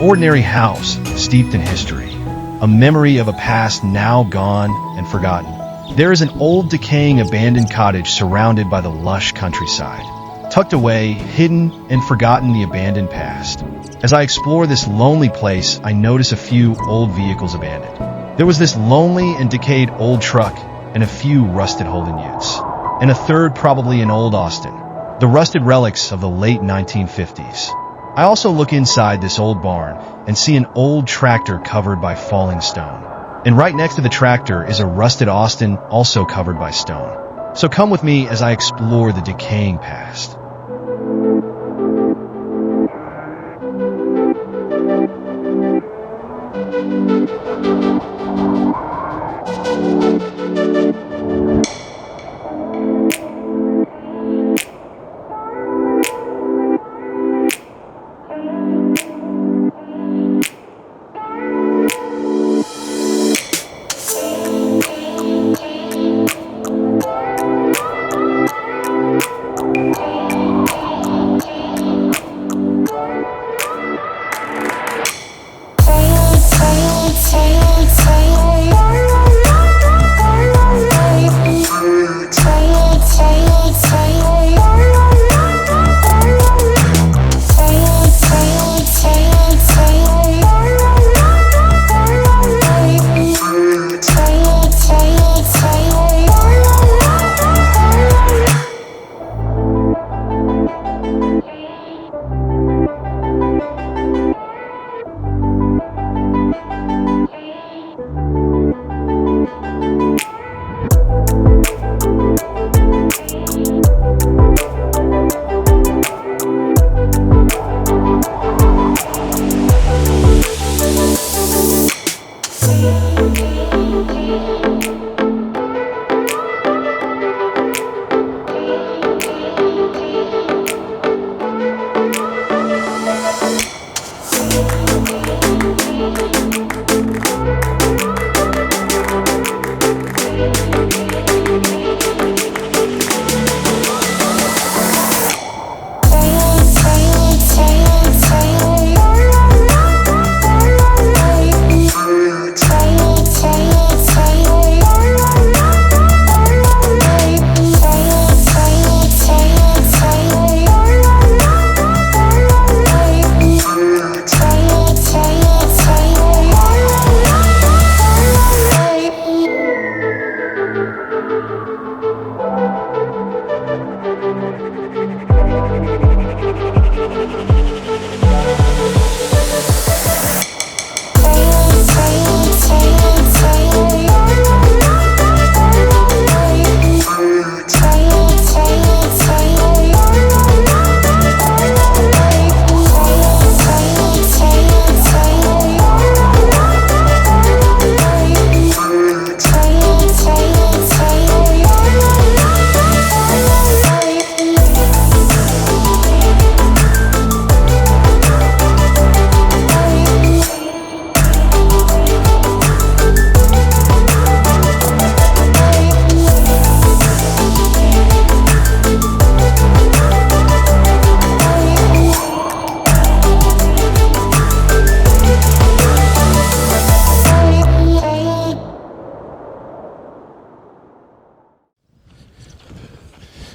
ordinary house steeped in history, a memory of a past now gone and forgotten. There is an old, decaying, abandoned cottage surrounded by the lush countryside. Tucked away, hidden, and forgotten the abandoned past. As I explore this lonely place, I notice a few old vehicles abandoned. There was this lonely and decayed old truck, and a few rusted Holden Utes. And a third, probably an old Austin, the rusted relics of the late 1950s. I also look inside this old barn and see an old tractor covered by falling stone. And right next to the tractor is a rusted Austin, also covered by stone. So come with me as I explore the decaying past.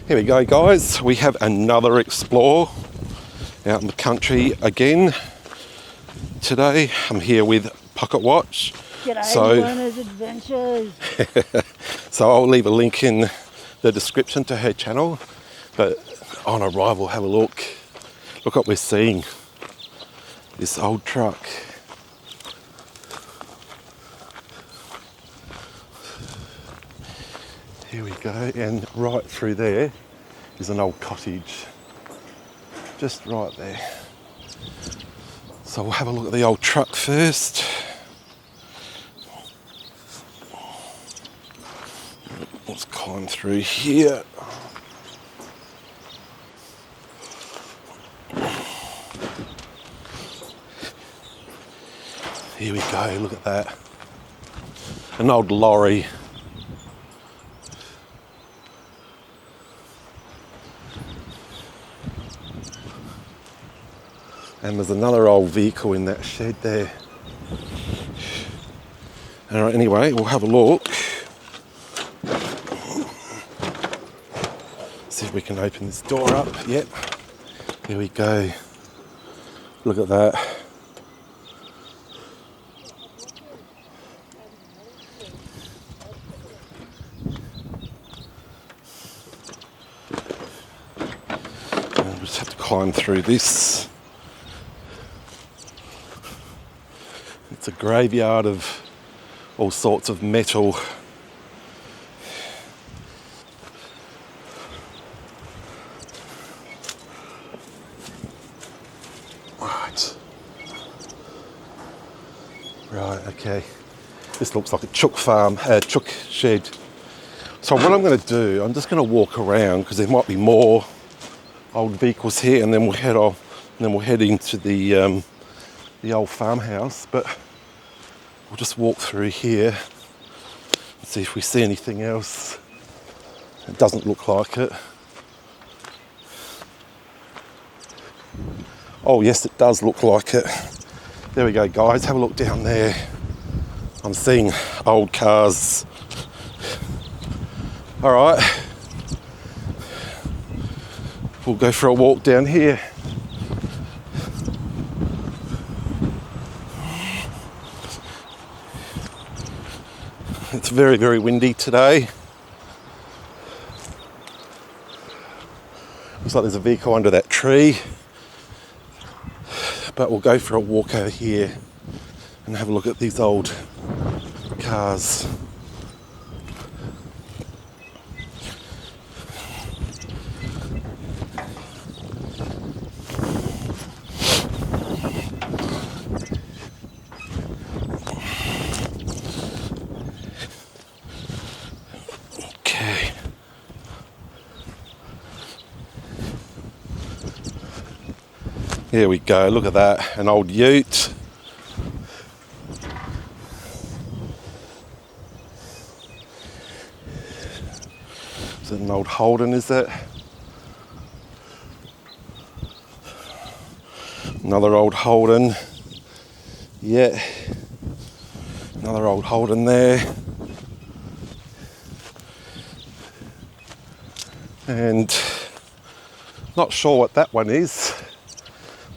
Here we go, guys. We have another explore out in the country again. Today I'm here with Pocket Watch. G'day, Werner's Adventures. So I'll leave a link in the description to her channel. But on arrival, have a look. Look what we're seeing. This old truck. Here we go, and right through there is an old cottage. Just right there. So we'll have a look at the old truck first. Let's climb through here. Here we go, look at that. An old lorry. And there's another old vehicle in that shed there. All right, anyway, we'll have a look. See if we can open this door up. Yep, here we go. Look at that. And we'll just have to climb through this. It's a graveyard of all sorts of metal. Right, okay. This looks like a chook farm, chook shed. So what I'm going to do, I'm just going to walk around because there might be more old vehicles here, and then we'll head off, and then we'll head into the old farmhouse. But we'll just walk through here and see if we see anything else. It doesn't look like it. Oh yes, it does look like it. There we go, guys, have a look down there. I'm seeing old cars. All right, we'll go for a walk down here. It's very, very windy today. Looks like there's a vehicle under that tree. But we'll go for a walk over here and have a look at these old cars. Okay. Here we go, look at that, an old ute. Is it an old Holden, is it? Another old Holden. Yeah. Another old Holden there. And not sure what that one is.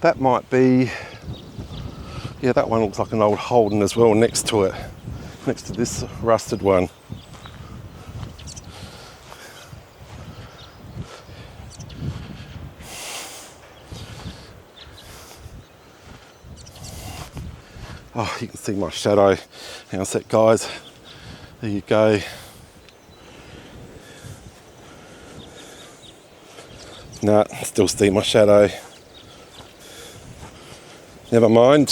That might be, yeah, that one looks like an old Holden as well next to it, next to this rusted one. Oh, you can see my shadow. Hang on a sec, guys. There you go. Nah, still see my shadow. Never mind.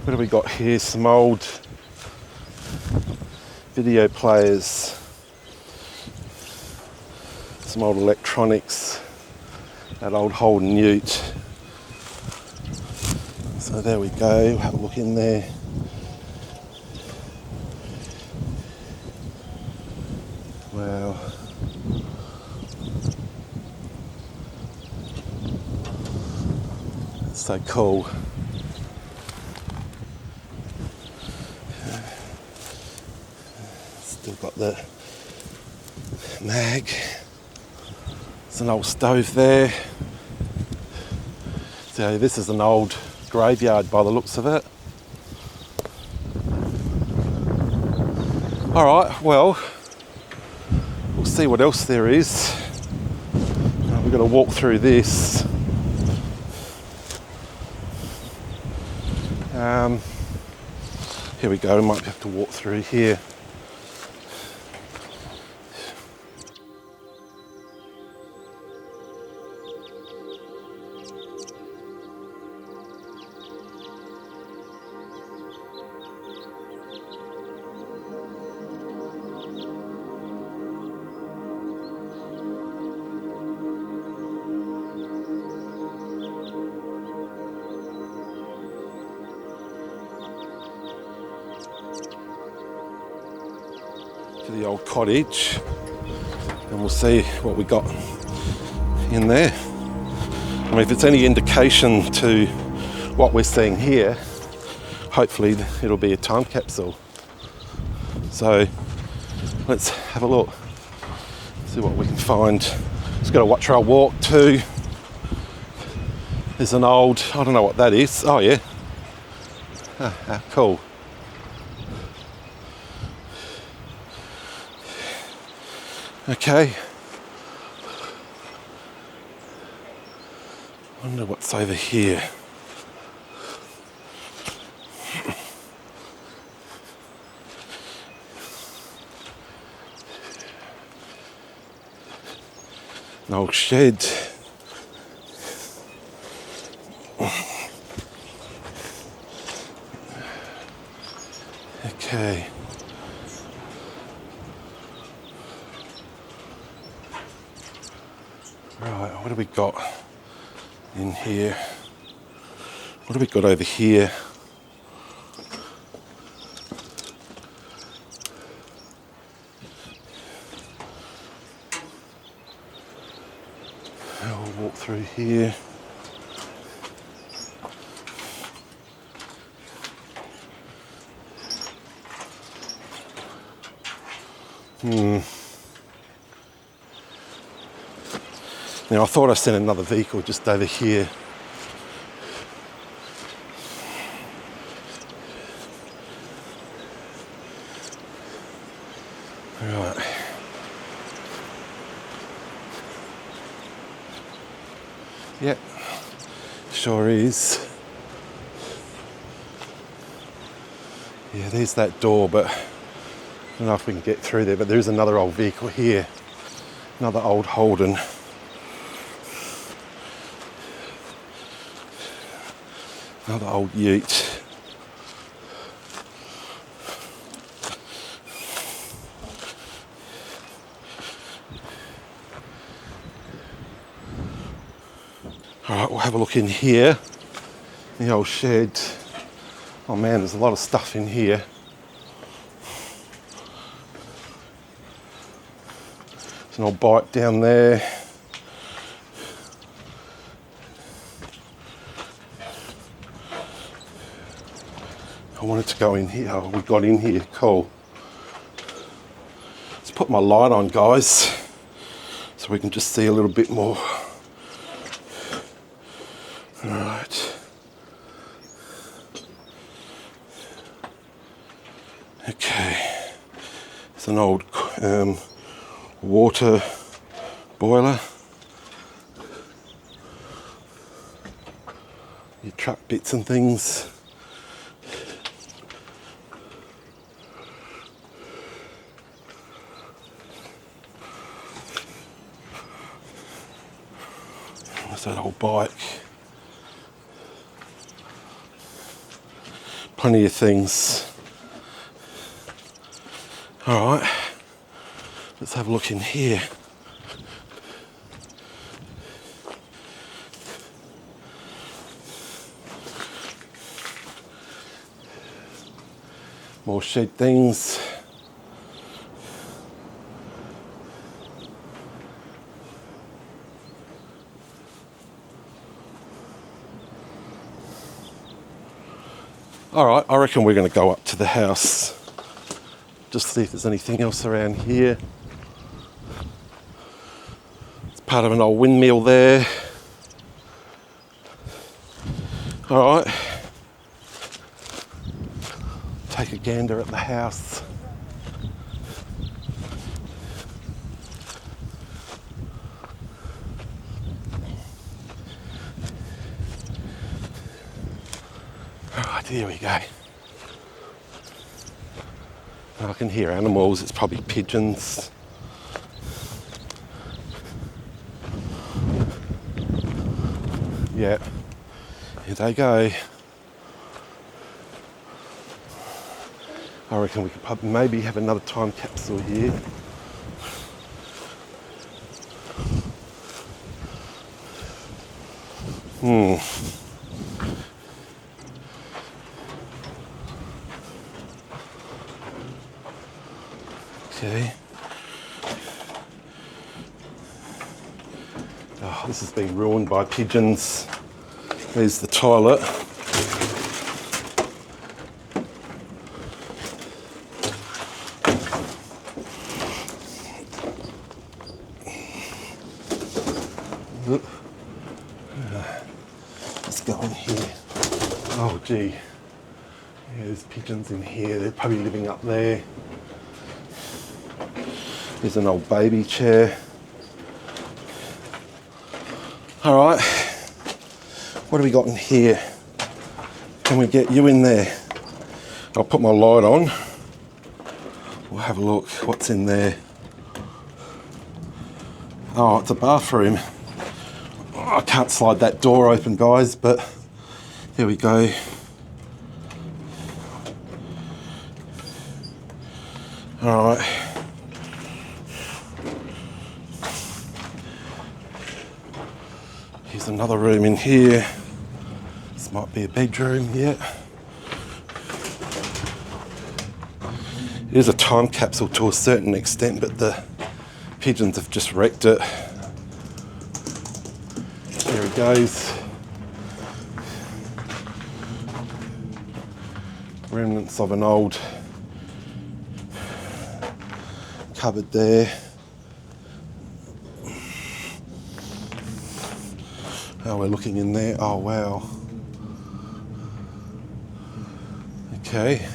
What have we got here? Some old video players, some old electronics, that old Holden Ute. So there we go, have a look in there. Wow. That's so cool. Still got the mag. There's an old stove there. So this is an old graveyard by the looks of it. All right, well, we'll see what else there is. We've got to walk through this. Here we go, we might have to walk through here. the old cottage, and we'll see what we got in there. I mean, if it's any indication to what we're seeing here, hopefully it'll be a time capsule. So let's have a look, see what we can find. Just got to watch our walk too. There's an old, I don't know what that is. Oh yeah, cool. Okay. Wonder what's over here. An old shed. Okay. Right, what have we got in here? What have we got over here? I'll walk through here. Now I thought I seen another vehicle just over here. Right. Yep, sure is. Yeah, there's that door, but I don't know if we can get through there, but there is another old vehicle here. Another old Holden. Another old Ute. Alright, we'll have a look in here. The old shed. Oh man, there's a lot of stuff in here. There's an old bike down there. I wanted to go in here. Oh, we got in here. Cool. Let's put my light on, guys, so we can just see a little bit more. All right. Okay. It's an old water boiler. Your truck bits and things. There's that old bike. Plenty of things. All right, let's have a look in here. More shed things. All right, I reckon we're going to go up to the house. Just see if there's anything else around here. It's part of an old windmill there. All right. Take a gander at the house. All right, here we go. I can hear animals, it's probably pigeons. Yeah, here they go. I reckon we could probably maybe have another time capsule here. Okay. Oh, this has been ruined by pigeons. There's the toilet. Let's go in here. Oh gee. Yeah, there's pigeons in here. They're probably living up there. There's an old baby chair. All right, what have we got in here? Can we get you in there? I'll put my light on. We'll have a look what's in there. Oh, it's a bathroom. Oh, I can't slide that door open, guys, but there we go. All right. Here's another room in here. This might be a bedroom, yeah. It is a time capsule to a certain extent, but the pigeons have just wrecked it. There he goes. Remnants of an old cupboard there. Oh, we're looking in there. Oh, wow. Okay.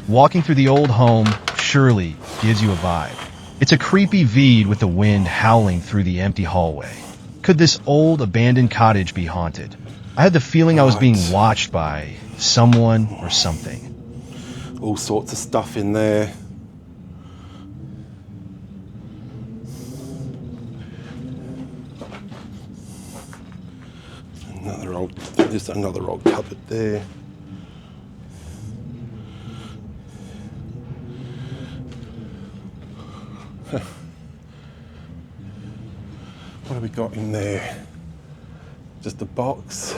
Walking through the old home surely gives you a vibe. It's a creepy V'd with the wind howling through the empty hallway. Could this old abandoned cottage be haunted? I had the feeling I was being watched by someone or something. All sorts of stuff in there. There's another old cupboard there. What have we got in there? Just a box.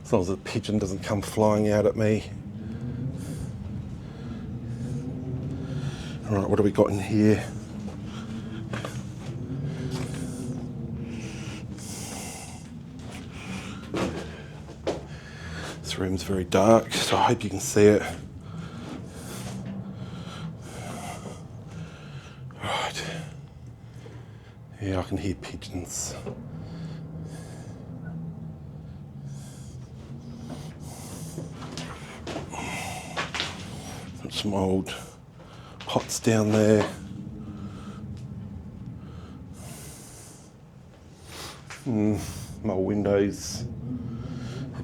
As long as the pigeon doesn't come flying out at me. All right, what have we got in here? This room's very dark, so I hope you can see it. Right. Yeah, I can hear pigeons. Some old pots down there. My windows,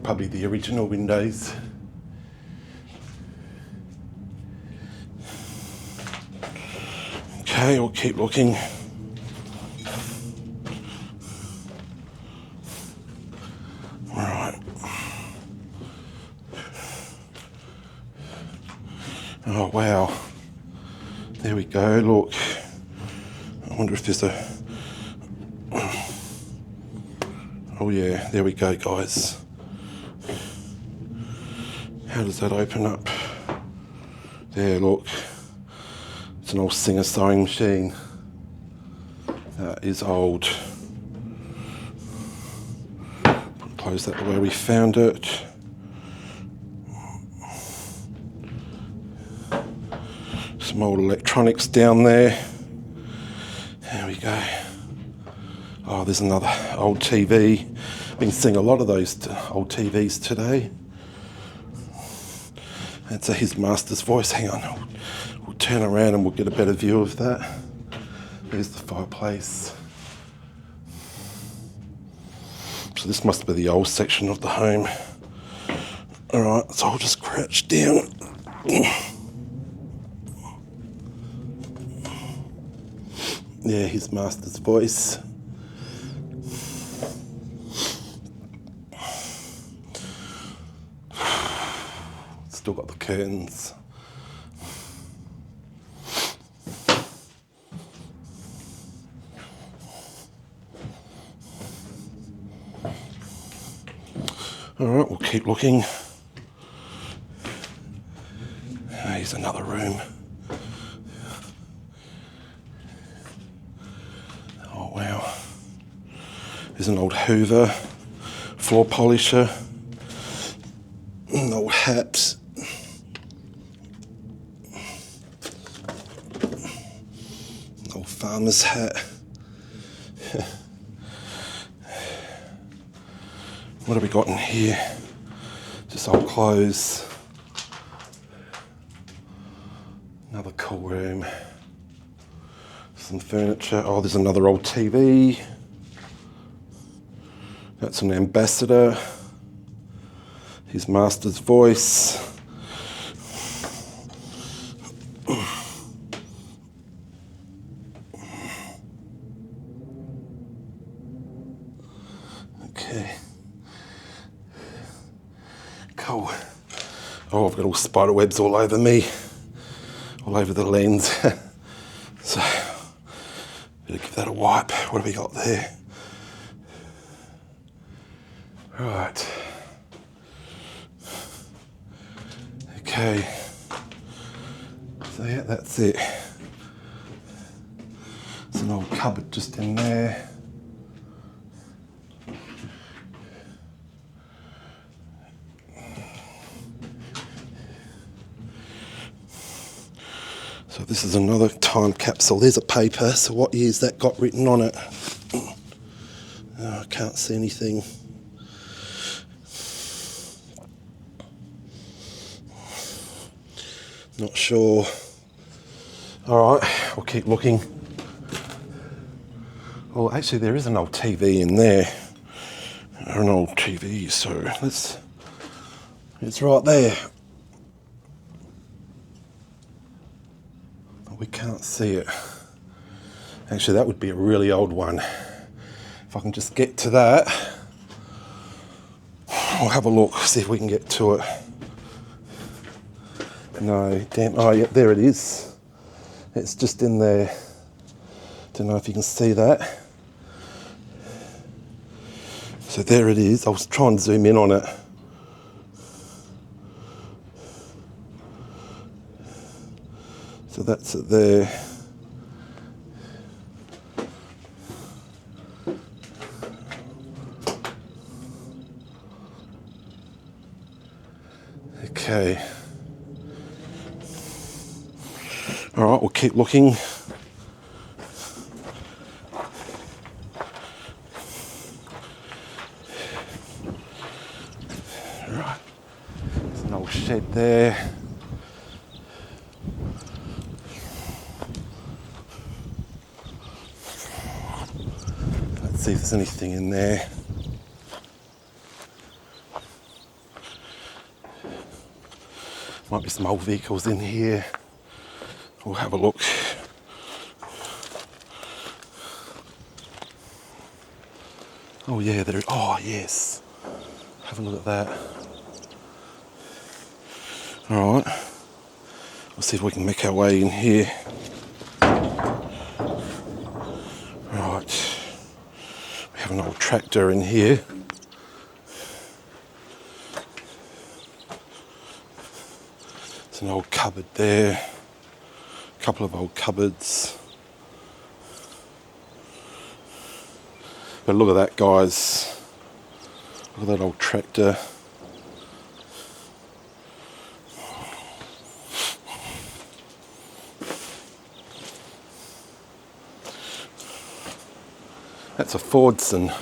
probably the original windows. Okay, we'll keep looking. Right. Oh wow. There we go, look. I wonder if there's a... Oh yeah, there we go, guys. How does that open up? There, look. It's an old Singer sewing machine. That is old. Close that the way we found it. Some old electronics down there. There we go. Oh, there's another old TV. Been seeing a lot of those old TVs today. That's his master's voice. Hang on, we'll turn around and we'll get a better view of that. There's the fireplace. So this must be the old section of the home. All right, so I'll just crouch down. Yeah, his master's voice. Still got the curtains. Alright, we'll keep looking. Here's another room. Oh wow. There's an old Hoover, floor polisher, an old hat. An old farmer's hat. What have we got in here? Just old clothes. Another cool room. Some furniture. Oh, there's another old TV. That's an Ambassador. His master's voice. Okay. Cool. Oh, I've got all spider webs all over me. All over the lens. So, better give that a wipe. What have we got there? Right. Okay. So yeah, that's it. There's an old cupboard just in there. So this is another time capsule. There's a paper. So what year's that got written on it? Oh, I can't see anything. Not sure. All right, we'll keep looking. Well, actually, there is an old TV in there. An old TV, so it's right there. But we can't see it. Actually, that would be a really old one. If I can just get to that, I'll have a look, see if we can get to it. No, damn, oh yeah, there it is. It's just in there. Don't know if you can see that. So there it is. I'll try and zoom in on it. So that's it there. Okay. All right, we'll keep looking. Right, there's an old shed there. Let's see if there's anything in there. Might be some old vehicles in here. We'll have a look. Oh yeah, there. Oh yes. Have a look at that. All right. We'll see if we can make our way in here. Right. We have an old tractor in here. There's an old cupboard there. Couple of old cupboards. But look at that, guys. Look at that old tractor. That's a Fordson.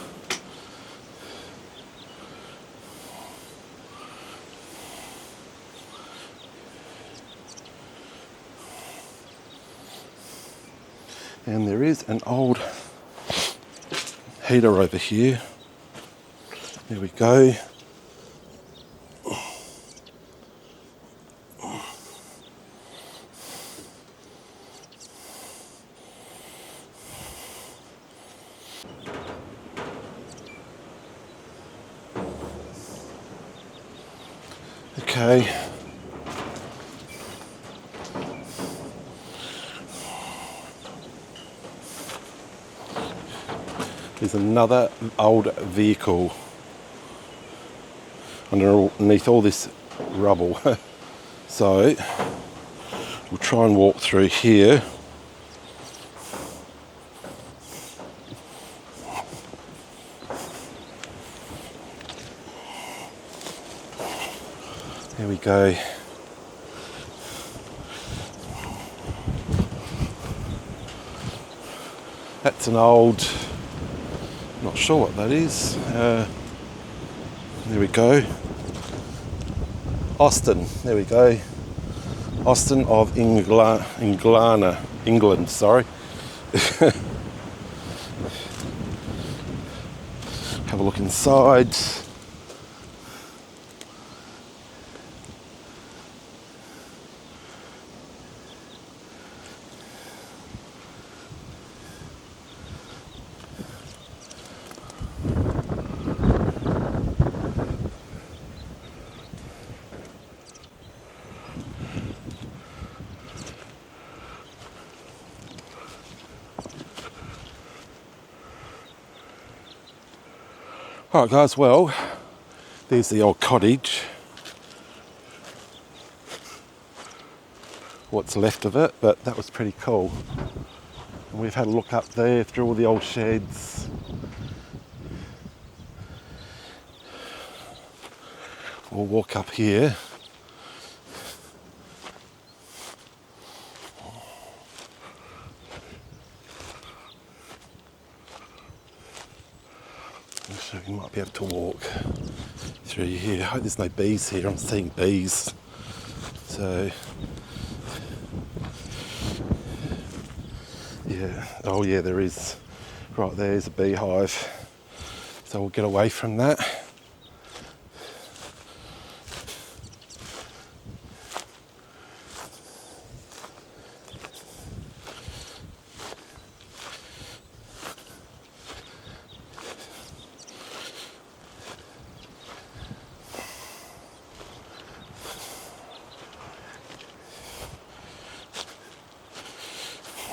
And there is an old heater over here. There we go. Okay. There's another old vehicle. underneath all this rubble. So we'll try and walk through here. There we go. That's an old, not sure what that is. There we go. Austin, there we go. Austin of England, sorry. Have a look inside. Alright guys, well, there's the old cottage. What's left of it, but that was pretty cool. And we've had a look up there through all the old sheds. We'll walk up here. So you might be able to walk through here. I hope there's no bees here. I'm seeing bees. So, yeah. Oh yeah, there is. Right there's a beehive. So we'll get away from that.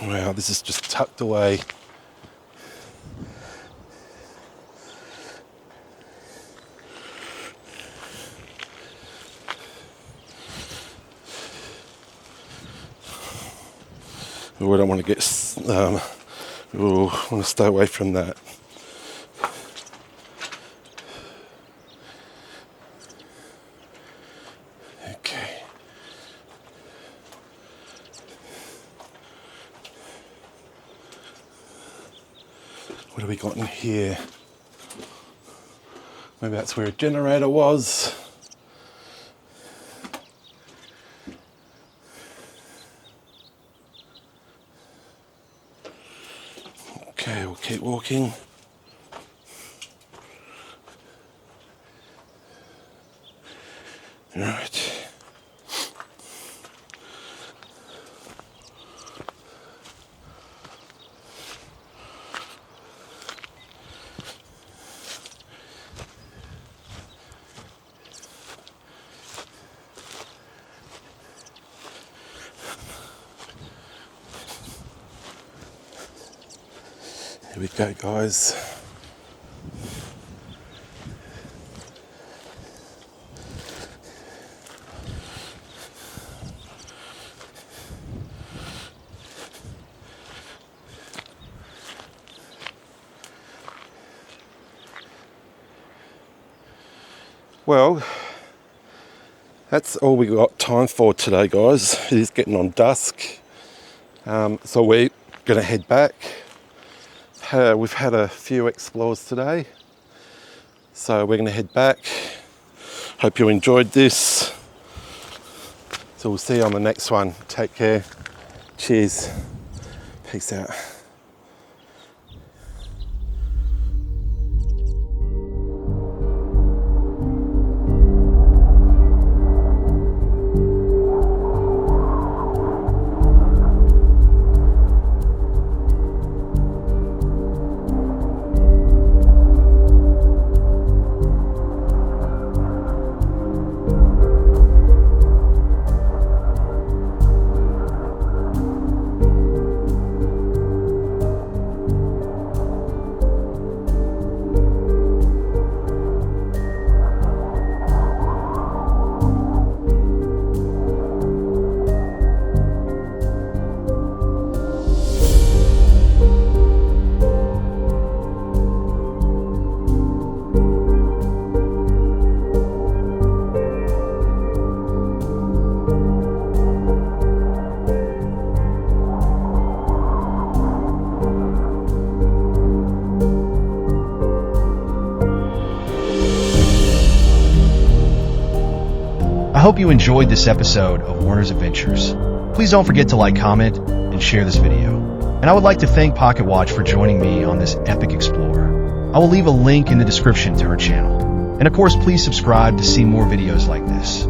Wow, this is just tucked away. We don't want to get, we want to stay away from that. Okay. What have we got in here? Maybe that's where a generator was. Okay, we'll keep walking. Right. Here we go, guys. Well, that's all we got time for today, guys. It is getting on dusk, so we're going to head back. We've had a few explores today, so we're going to head back. Hope you enjoyed this. So we'll see you on the next one. Take care. Cheers. Peace out. hope you enjoyed this episode of Werner's Adventures. Please don't forget to like, comment, and share this video. And I would like to thank Pocket Watch for joining me on this epic explore. I will leave a link in the description to her channel. And of course, please subscribe to see more videos like this.